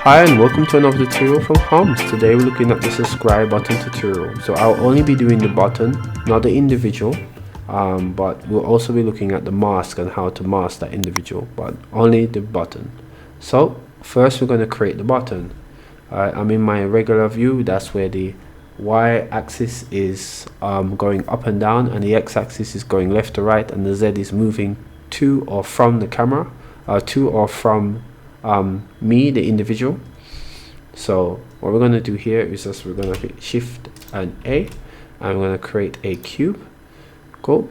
Hi and welcome to another tutorial from Hums. Today we're looking at the subscribe button tutorial. So I'll only be doing the button, not the individual, but we'll also be looking at the mask and how to mask that individual, but only the button. So first we're going to create the button. I'm in my regular view. That's where the y-axis is going up and down, and the x-axis is going left to right, and the z is moving to or from the camera, to or from me, the individual. So what we're going to do here is just we're going to hit Shift and A, and we're going to create a cube. Cool.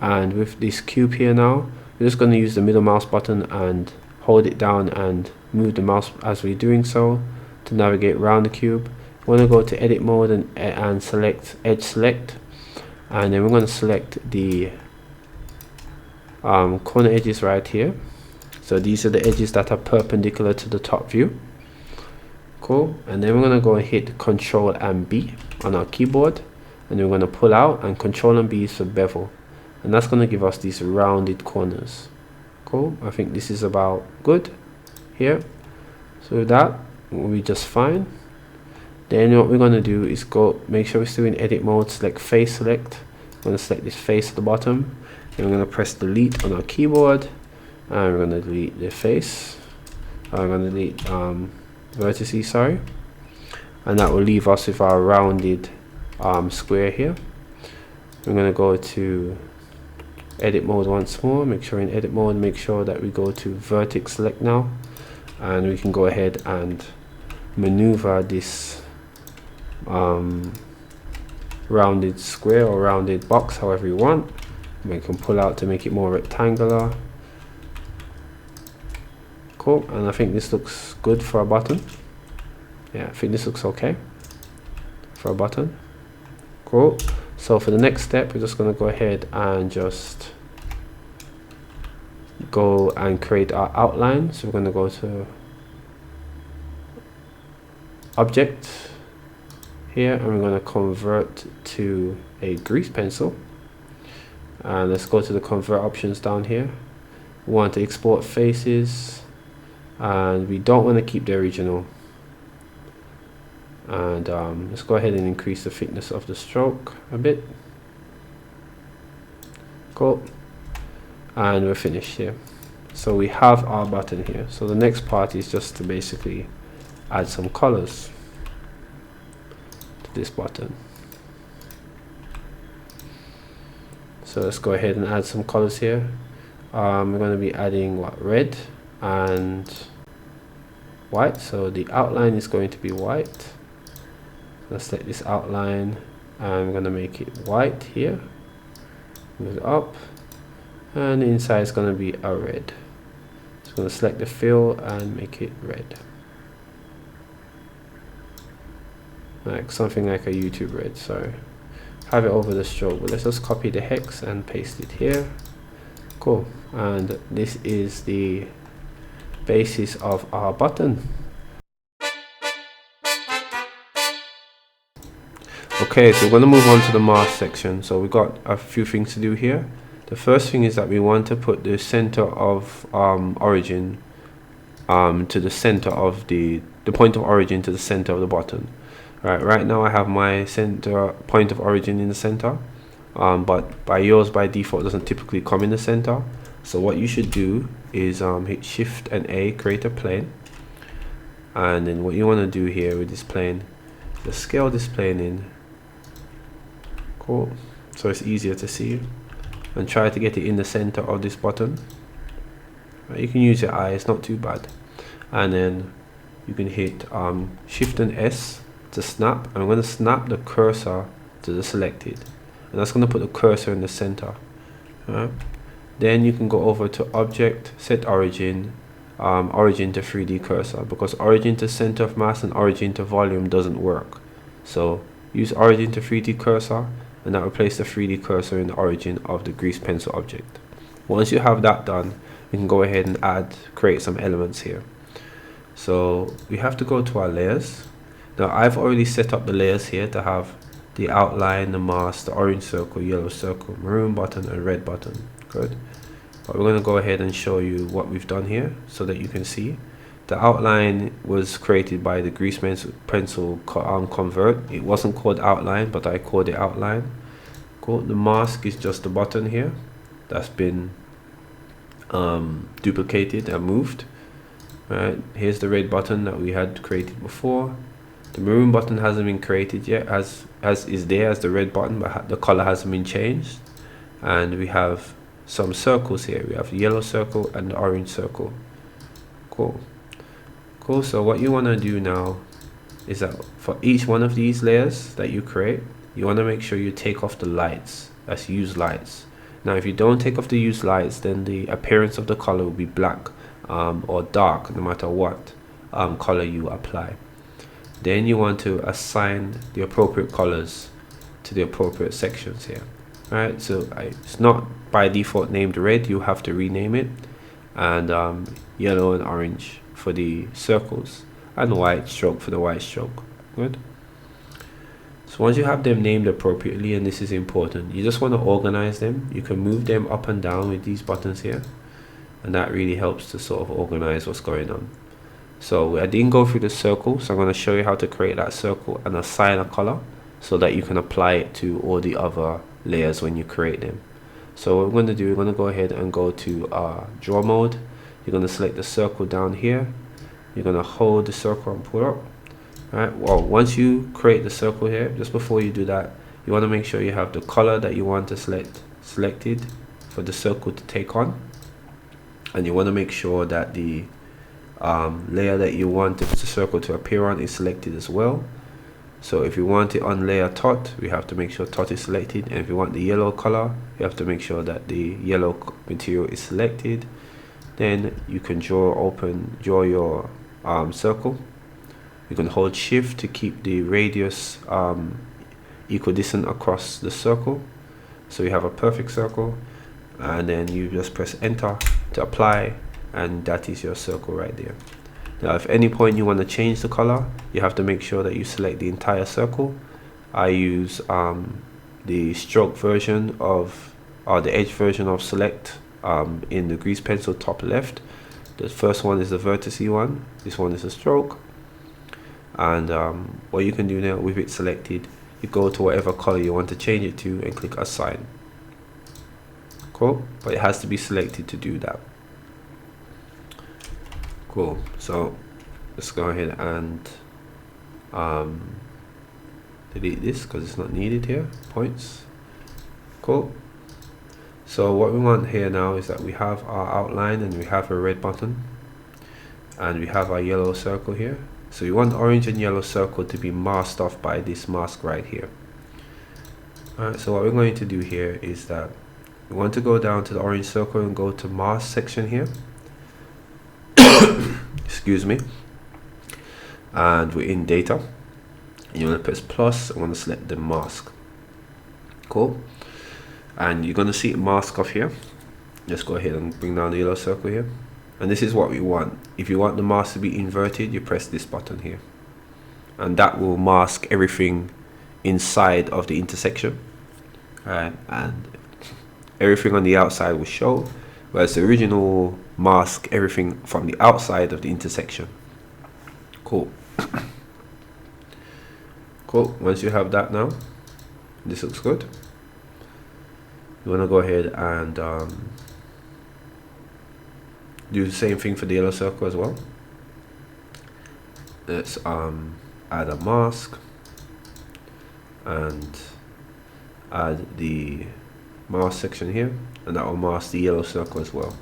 And with this cube here now, we're just going to use the middle mouse button and hold it down and move the mouse as we're doing so to navigate around the cube. We're going to go to edit mode and select edge select, and then we're going to select the corner edges right here. So these are the edges that are perpendicular to the top view. Cool. And then we're going to go and hit Control and B on our keyboard, and we're going to pull out, and Control and B is for bevel, and that's going to give us these rounded corners. Cool. I think this is about good here. So with that, we'll be just fine. Then what we're going to do is go make sure we're still in edit mode, select face select. I'm going to select this face at the bottom, and we're going to press delete on our keyboard, and we're going to delete the face. I'm going to delete vertices, sorry, and that will leave us with our rounded square here. We're going to go to edit mode once more, make sure in edit mode, make sure that we go to vertex select now, and we can go ahead and maneuver this rounded square or rounded box however you want. We can pull out to make it more rectangular. Cool. And I think this looks good for a button. Yeah, I think this looks okay for a button. Cool. So for the next step, we're just going to go ahead and just go and create our outline. So we're going to go to object here, and we're going to convert to a grease pencil, and let's go to the convert options down here. We want to export faces, and we don't want to keep the original, and let's go ahead and increase the thickness of the stroke a bit. Cool. And we're finished here. So we have our button here. So the next part is just to basically add some colors to this button. So let's go ahead and add some colors here. We're going to be adding red and white. So the outline is going to be white. Let's select this outline, and I'm going to make it white here. Move it up, and the inside is going to be a red. So I'm going to select the fill and make it red, like something like a YouTube red. So have it over the stroke, but let's just copy the hex and paste it here. Cool. And this is the basis of our button. Okay, so we're going to move on to the mask section. So we've got a few things to do here. The first thing is that we want to put the center of origin to the center of the point of origin to the center of the button. Right now I have my center point of origin in the center, but by yours by default doesn't typically come in the center. So what you should do is hit Shift and A, create a plane, and then what you want to do here with this plane, just scale this plane in. Cool. So it's easier to see, and try to get it in the center of this button. You can use your eye, it's not too bad. And then you can hit Shift and S to snap. I'm going to snap the cursor to the selected, and that's going to put the cursor in the center. Then you can go over to Object, Set Origin, Origin to 3D Cursor, because Origin to Center of Mass and Origin to Volume doesn't work. So use Origin to 3D Cursor, and that will place the 3D cursor in the origin of the grease pencil object. Once you have that done, we can go ahead and create some elements here. So we have to go to our layers. Now I've already set up the layers here to have the outline, the mask, the orange circle, yellow circle, maroon button, and red button. Good. But we're going to go ahead and show you what we've done here so that you can see. The outline was created by the grease pencil convert. It wasn't called outline, but I called it outline. Cool. The mask is just the button here that's been duplicated and moved. Right, here's the red button that we had created before. The maroon button hasn't been created yet, as is there as the red button, but the color hasn't been changed. And we have some circles here. We have the yellow circle and the orange circle. Cool. So what you want to do now is that for each one of these layers that you create, you want to make sure you take off the lights. That's use lights. Now if you don't take off the use lights, then the appearance of the color will be black or dark, no matter what color you apply. Then you want to assign the appropriate colors to the appropriate sections here. Right, so it's not by default named red, you have to rename it, and yellow and orange for the circles, and white stroke for the white stroke. Good. So once you have them named appropriately, and this is important, you just want to organize them. You can move them up and down with these buttons here, and that really helps to sort of organize what's going on. So I didn't go through the circle, so I'm going to show you how to create that circle and assign a color so that you can apply it to all the other layers when you create them. So what we're going to do, we're going to go ahead and go to draw mode. You're going to select the circle down here. You're going to hold the circle and pull up. Alright, well, once you create the circle here, just before you do that, you want to make sure you have the color that you want to selected for the circle to take on, and you want to make sure that the layer that you want the circle to appear on is selected as well. So if you want it on layer tot, we have to make sure tot is selected, and if you want the yellow color, you have to make sure that the yellow material is selected. Then you can draw your circle. You can hold shift to keep the radius equidistant across the circle, so you have a perfect circle, and then you just press enter to apply, and that is your circle right there. Now if at any point you want to change the color, you have to make sure that you select the entire circle. I use the stroke version of, or the edge version of select in the grease pencil top left. The first one is the vertice one, this one is a stroke. And what you can do now with it selected, you go to whatever color you want to change it to and click assign. Cool, but it has to be selected to do that. Cool, so let's go ahead and delete this because it's not needed here. Points. Cool. So what we want here now is that we have our outline, and we have a red button, and we have our yellow circle here. So you want orange and yellow circle to be masked off by this mask right here. Alright, so what we're going to do here is that we want to go down to the orange circle and go to mask section here. Excuse me. And we're in data. You want to press plus, I want to select the mask. Cool. And you're going to see it mask off here. Just go ahead and bring down the yellow circle here. And this is what we want. If you want the mask to be inverted, you press this button here, and that will mask everything inside of the intersection, right? And everything on the outside will show, whereas the original will mask everything from the outside of the intersection. Cool. Cool. Once you have that now, this looks good. You want to go ahead and do the same thing for the yellow circle as well. Let's add a mask and add the mask section here, and that will mask the yellow circle as well.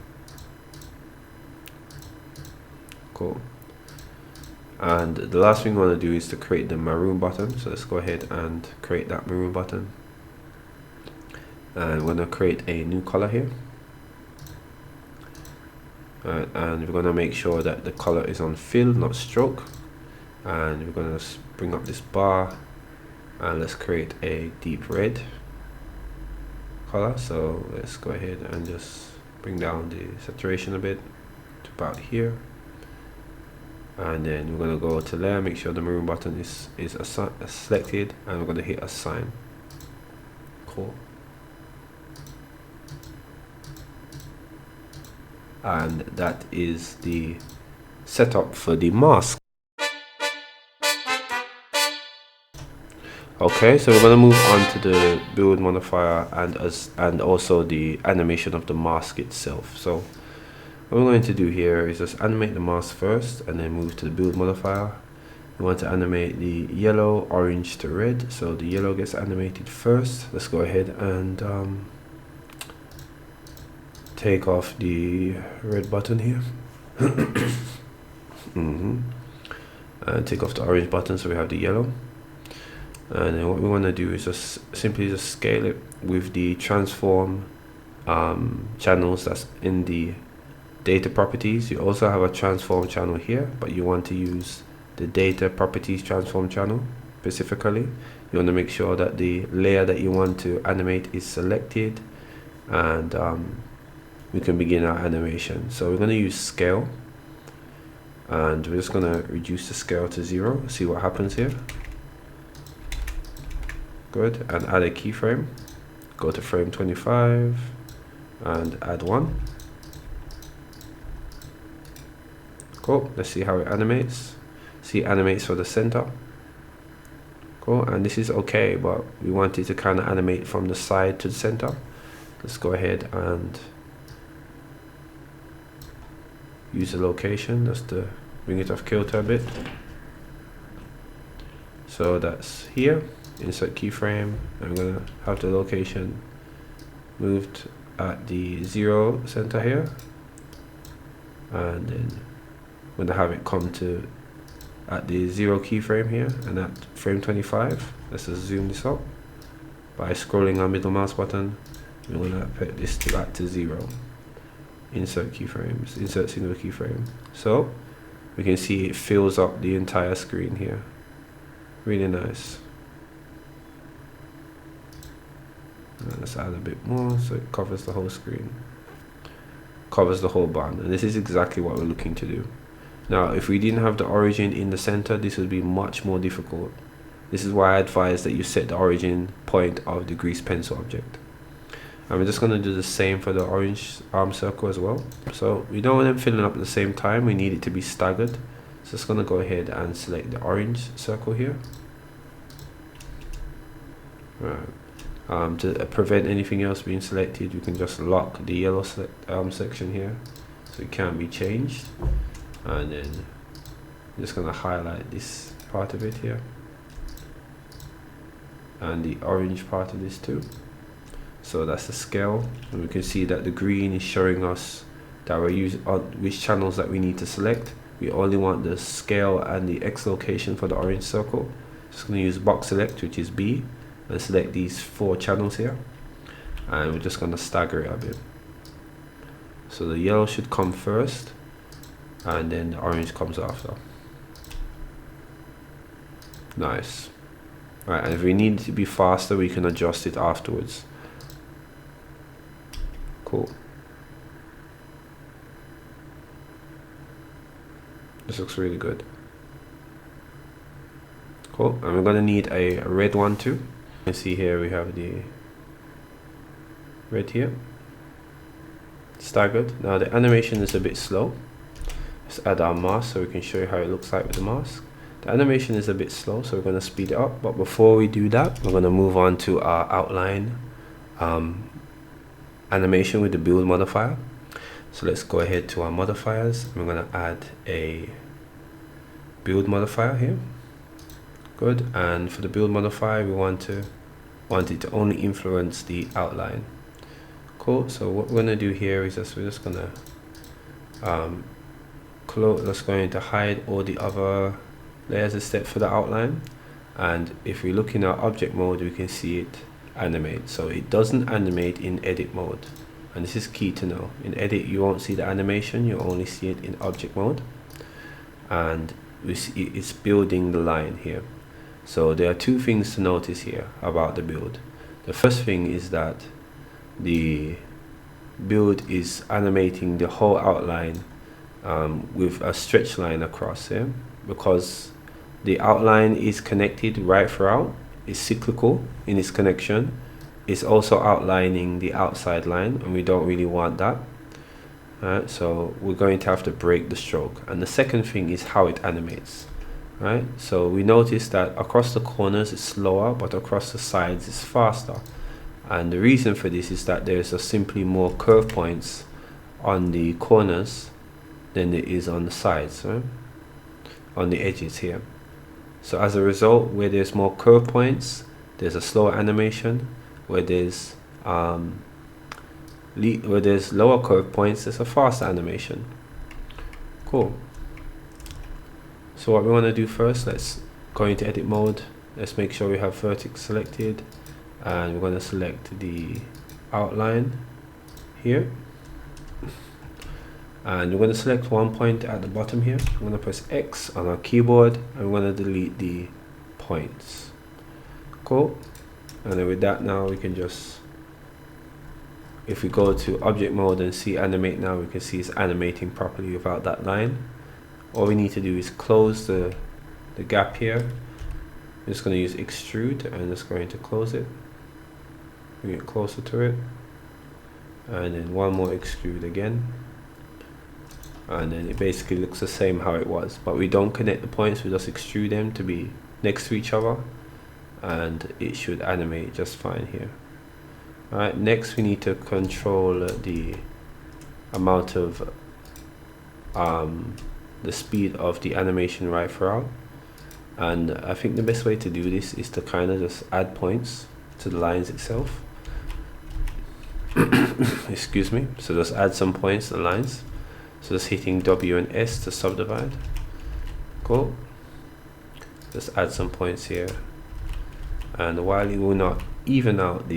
Cool. And the last thing we want to do is to create the maroon button. So let's go ahead and create that maroon button, and we're going to create a new color here. And we're going to make sure that the color is on fill, not stroke. And we're going to bring up this bar, and let's create a deep red color. So let's go ahead and just bring down the saturation a bit to about here, and then we're going to go to layer, make sure the maroon button is selected, and we're going to hit assign. Cool. And that is the setup for the mask. Okay, so we're going to move on to the build modifier and also the animation of the mask itself. So what we're going to do here is just animate the mask first and then move to the build modifier. We want to animate the yellow, orange to red, so the yellow gets animated first. Let's go ahead and take off the red button here. And take off the orange button so we have the yellow. And then what we want to do is just simply scale it with the transform channels that's in the data properties. You also have a transform channel here, but you want to use the data properties transform channel specifically. You want to make sure that the layer that you want to animate is selected, and we can begin our animation. So we're going to use scale, and we're just going to reduce the scale to 0, see what happens here. Good, and add a keyframe. Go to frame 25 and add 1. Cool, let's see how it animates. See, it animates for the center. Cool, and this is okay, but we want it to kind of animate from the side to the center. Let's go ahead and use the location just to bring it off kilter a bit. So that's here. Insert keyframe. I'm gonna have the location moved at the 0 center here, and then I'm gonna have it come to at the 0 keyframe here and at frame 25. Let's just zoom this up by scrolling our middle mouse button. We're gonna put this back to 0. Insert keyframes, insert single keyframe. So we can see it fills up the entire screen here. Really nice. Let's add a bit more so it covers the whole screen, covers the whole band, and this is exactly what we're looking to do. Now if we didn't have the origin in the center, this would be much more difficult. This is why I advise that you set the origin point of the grease pencil object. And we're just going to do the same for the orange arm circle as well. So we don't want them filling up at the same time, we need it to be staggered. So just going to go ahead and select the orange circle here. Right. To prevent anything else being selected, we can just lock the yellow section here so it can't be changed, and then I'm just going to highlight this part of it here and the orange part of this too. So that's the scale, and we can see that the green is showing us that we're using which channels that we need to select. We only want the scale and the X location for the orange circle. Just going to use box select, which is B, and select these 4 channels here, and we're just going to stagger it a bit. So the yellow should come first and then the orange comes after. Nice. Right, and if we need it to be faster, we can adjust it afterwards. Cool. This looks really good. Cool, and we're going to need a red one too. You can see here we have the red here, staggered. Now the animation is a bit slow. Let's add our mask so we can show you how it looks like with the mask. The animation is a bit slow, so we're going to speed it up. But before we do that, we're going to move on to our outline animation with the build modifier. So let's go ahead to our modifiers. We're going to add a build modifier here. Good, and for the build modifier, we want it to only influence the outline. Cool. So what we're gonna do here is we're just gonna that's going to hide all the other layers except for the outline. And if we look in our object mode, we can see it animate. So it doesn't animate in edit mode, and this is key to know. In edit, you won't see the animation; you only see it in object mode, and we see it's building the line here. So there are 2 things to notice here about the build. The first thing is that the build is animating the whole outline with a stretch line across here, because the outline is connected right throughout. It's cyclical in its connection. It's also outlining the outside line, and we don't really want that. Right, so we're going to have to break the stroke. And the second thing is how it animates. Right, so we notice that across the corners it's slower, but across the sides it's faster. And the reason for this is that there's simply more curve points on the corners than it is on the sides, right? On the edges here. So as a result, where there's more curve points, there's a slower animation. Where there's lower curve points, there's a faster animation. Cool. So what we want to do first, let's go into edit mode. Let's make sure we have vertex selected, and we're going to select the outline here, and we're going to select one point at the bottom here. I'm going to press X on our keyboard, and we're going to delete the points. Cool. And then with that, now we can just, if we go to object mode and see animate, now we can see it's animating properly without that line. All we need to do is close the gap here. I'm just going to use extrude and just going to close it, bring it closer to it, and then one more extrude again, and then it basically looks the same how it was, but we don't connect the points, we just extrude them to be next to each other, and it should animate just fine here. Alright, next we need to control the amount of the speed of the animation right throughout, and I think the best way to do this is to kind of just add points to the lines itself. Excuse me. So just add some points to the lines. So just hitting W and S to subdivide. Cool. Just add some points here, and while it will not even out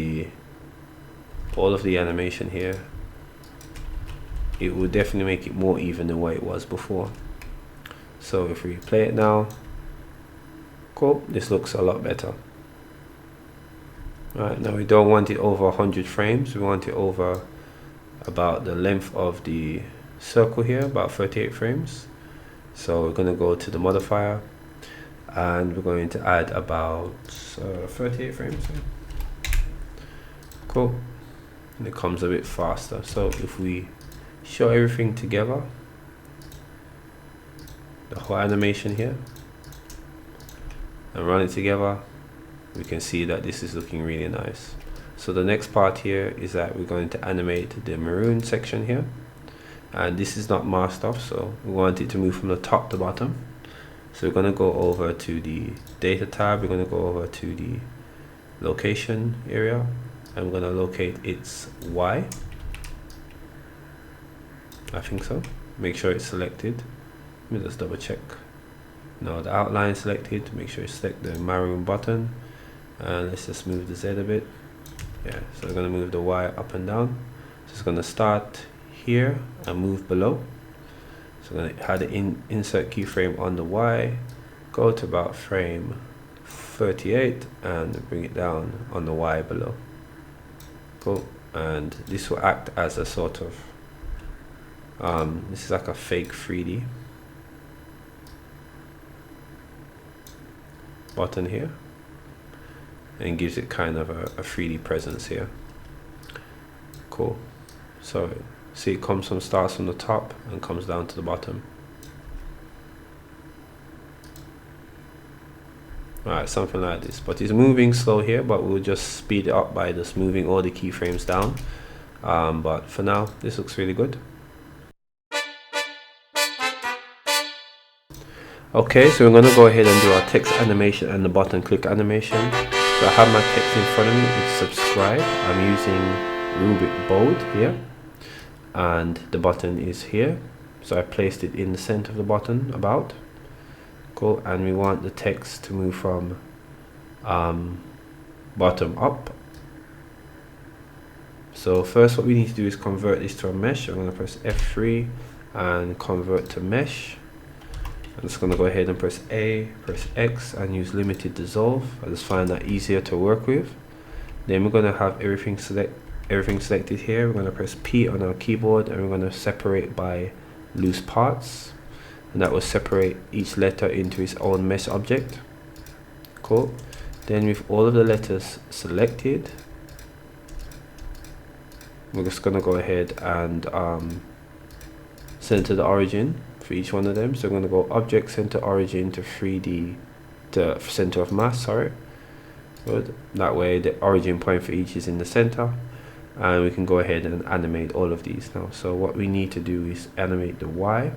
all of the animation here, it will definitely make it more even than what it was before. So if we play it now, cool, this looks a lot better. Right, now we don't want it over 100 frames, we want it over about the length of the circle here, about 38 frames. So we're going to go to the modifier, and we're going to add about 38 frames. Cool. And it comes a bit faster. So if we show everything together, the whole animation here, and run it together, we can see that this is looking really nice. So the next part here is that we're going to animate the maroon section here, and this is not masked off, so we want it to move from the top to bottom. So we're going to go over to the data tab, we're going to go over to the location area, and we're going to locate its Y. I think so. Make sure it's selected. Let me just double check. No, the outline selected. Make sure you select the maroon button, and let's just move the Z a bit. Yeah, so we're going to move the Y up and down. So it's going to start here and move below. So I'm going to add the insert keyframe on the Y, go to about frame 38 and bring it down on the Y below. Cool. And this will act as a sort of this is like a fake 3D button here, and gives it kind of a 3D presence here. Cool. So see, it starts from the top and comes down to the bottom. Alright, something like this, but it's moving slow here, but we'll just speed it up by just moving all the keyframes down. But for now, this looks really good. Okay, so we're going to go ahead and do our text animation and the button click animation. So I have my text in front of me, it's subscribe. I'm using Rubik Bold here, and the button is here. So I placed it in the center of the button, about. Cool, and we want the text to move from bottom up. So first what we need to do is convert this to a mesh. I'm going to press F3 and convert to mesh. I'm just going to go ahead and press A, press X, and use limited dissolve. I just find that easier to work with. Then we're going to have everything selected here. We're going to press P on our keyboard, and we're going to separate by loose parts, and that will separate each letter into its own mesh object. Cool. Then with all of the letters selected, we're just going to go ahead and center the origin for each one of them. So we're going to go object center origin to 3D to center of mass, sorry. Good. That way the origin point for each is in the center, and we can go ahead and animate all of these now. So what we need to do is animate the Y,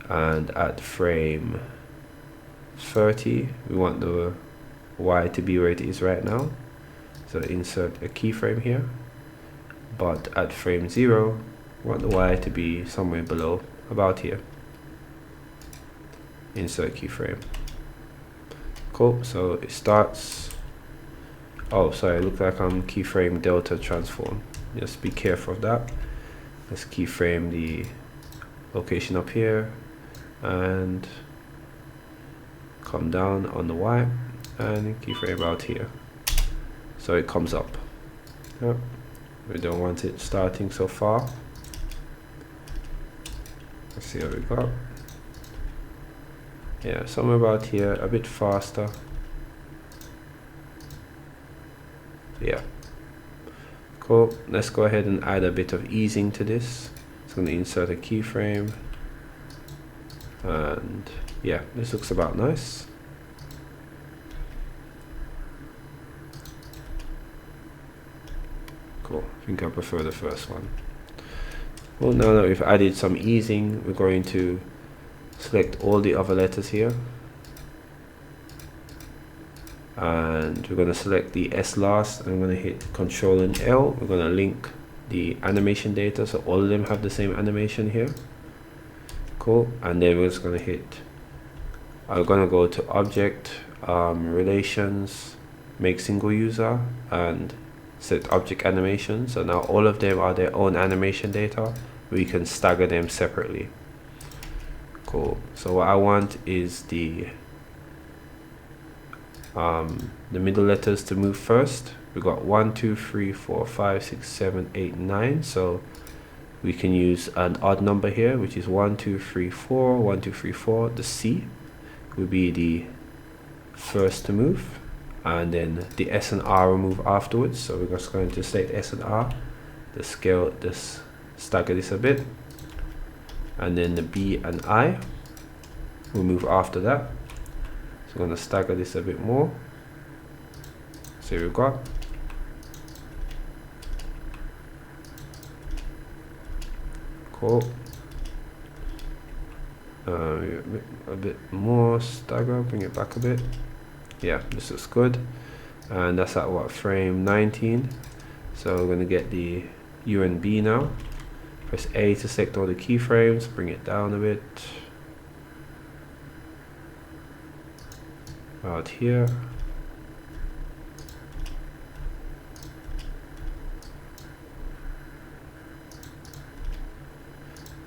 and at frame 30 we want the Y to be where it is right now, so insert a keyframe here. But at frame 0 we want the Y to be somewhere below, about here. Insert keyframe. Cool. So it starts, oh sorry, it looks like I'm keyframe delta transform. Just be careful of that. Let's keyframe the location up here and come down on the Y and keyframe out here so it comes up. Yep. We don't want it starting so far. Let's see what we got. Yeah, somewhere about here, a bit faster. Yeah, cool. Let's go ahead and add a bit of easing to this. So I'm going to insert a keyframe, and yeah, this looks about nice. Cool. I think I prefer the first one. Well, now that we've added some easing, we're going to select all the other letters here, and we're going to select the S last, and I'm going to hit Ctrl and L. We're going to link the animation data so all of them have the same animation here. Cool. And then we're just going to hit, I'm going to go to object, relations, make single user, and set object animation. So now all of them are their own animation data. We can stagger them separately. Cool. So what I want is the middle letters to move first. We got 1 2 3 4 5 6 7 8 9, so we can use an odd number here, which is 1 2 3 4 1 2 3 4. The C will be the first to move, and then the S and R will move afterwards. So we're just going to select S and R, the scale, this stagger this a bit, and then the B and I will move after that. So I'm going to stagger this a bit more. So here we've got. Cool. A bit more stagger, bring it back a bit. Yeah, this looks good. And that's at what, frame 19. So we're going to get the U and B now. Press A to select all the keyframes, bring it down a bit. Out here.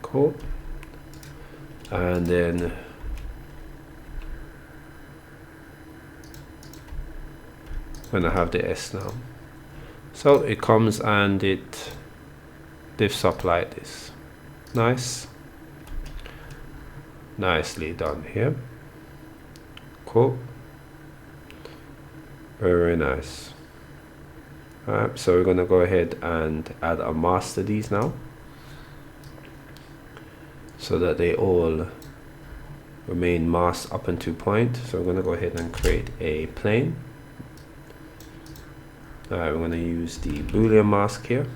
Cool. And then I'm gonna have the S now. So it comes and it lifts up like this. Nice. Nicely done here. Cool. Very nice. Alright, so we're gonna go ahead and add a mask to these now, so that they all remain masked up until point. So we're gonna go ahead and create a plane. Alright, we're gonna use the Boolean mask here.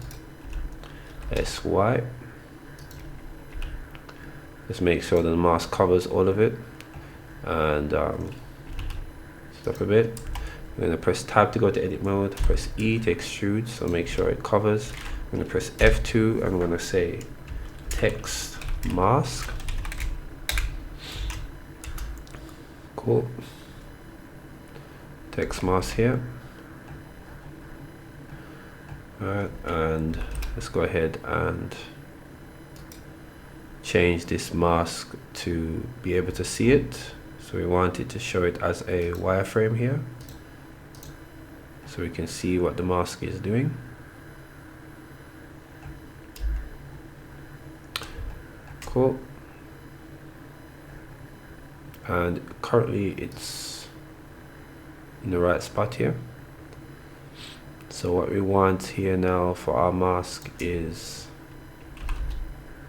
SY. Just make sure that the mask covers all of it, and stop a bit. I'm going to press tab to go to edit mode, press E to extrude, so make sure it covers. I'm going to press F2 and I'm going to say text mask. Cool. Text mask here. Alright, and let's go ahead and change this mask to be able to see it. So we want it to show it as a wireframe here, so we can see what the mask is doing. Cool. And currently it's in the right spot here. So what we want here now for our mask is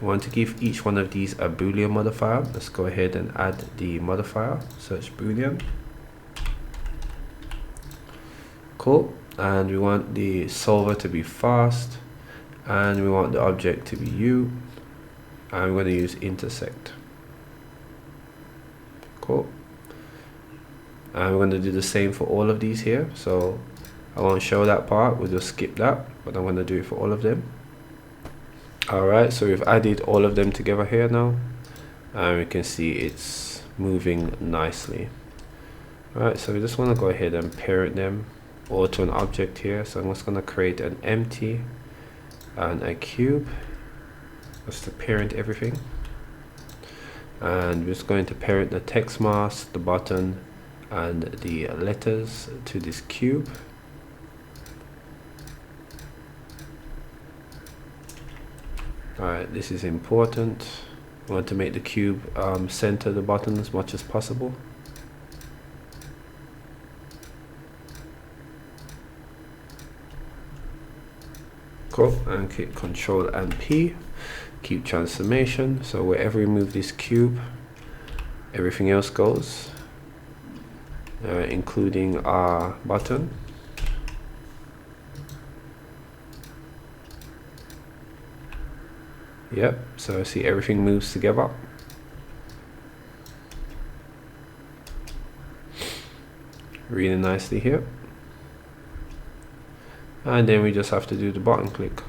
We want to give each one of these a Boolean modifier. Let's go ahead and add the modifier, search Boolean. Cool. And we want the solver to be fast, and we want the object to be U, and we're going to use intersect. Cool. And we're going to do the same for all of these here, so I won't show that part, we'll just skip that, but I'm going to do it for all of them. Alright, so we've added all of them together here now, and we can see it's moving nicely. Alright, so we just want to go ahead and parent them all to an object here. So I'm just going to create an empty and a cube just to parent everything, and we're just going to parent the text mask, the button, and the letters to this cube. Alright, this is important. We want to make the cube center the button as much as possible. Cool, and click Control and P, keep transformation, so wherever we move this cube, everything else goes, including our button. Yep, so see everything moves together. Really nicely here. And then we just have to do the button click.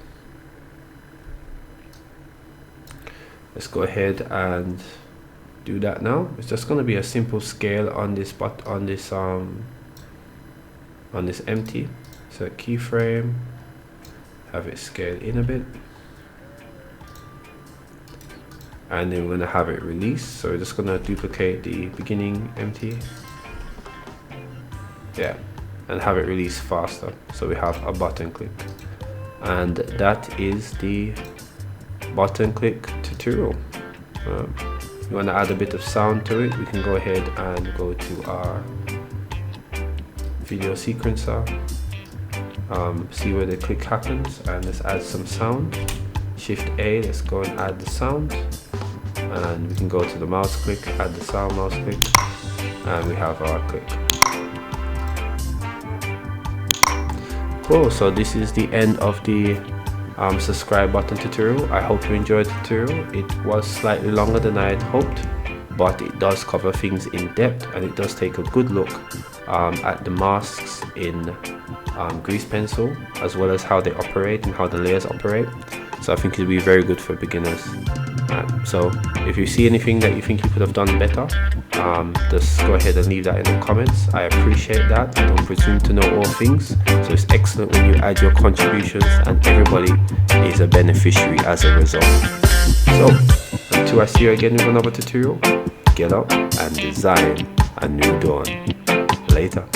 Let's go ahead and do that now. It's just going to be a simple scale on this empty. So keyframe, have it scale in a bit. And then we're going to have it released, so we're just going to duplicate the beginning empty, yeah, and have it release faster, so we have a button click. And that is the button click tutorial. You want to add a bit of sound to it, we can go ahead and go to our video sequencer, see where the click happens, and let's add some sound. Shift A, let's go and add the sound. And we can go to the mouse click, add the sound mouse click, and we have our click. Cool, so this is the end of the subscribe button tutorial. I hope you enjoyed the tutorial. It was slightly longer than I had hoped, but it does cover things in depth, and it does take a good look at the masks in Grease Pencil, as well as how they operate and how the layers operate. So I think it'll be very good for beginners. So if you see anything that you think you could have done better, just go ahead and leave that in the comments. I appreciate that. I don't presume to know all things, so it's excellent when you add your contributions, and everybody is a beneficiary as a result. So until I see you again with another tutorial, get up and design a new dawn. Later.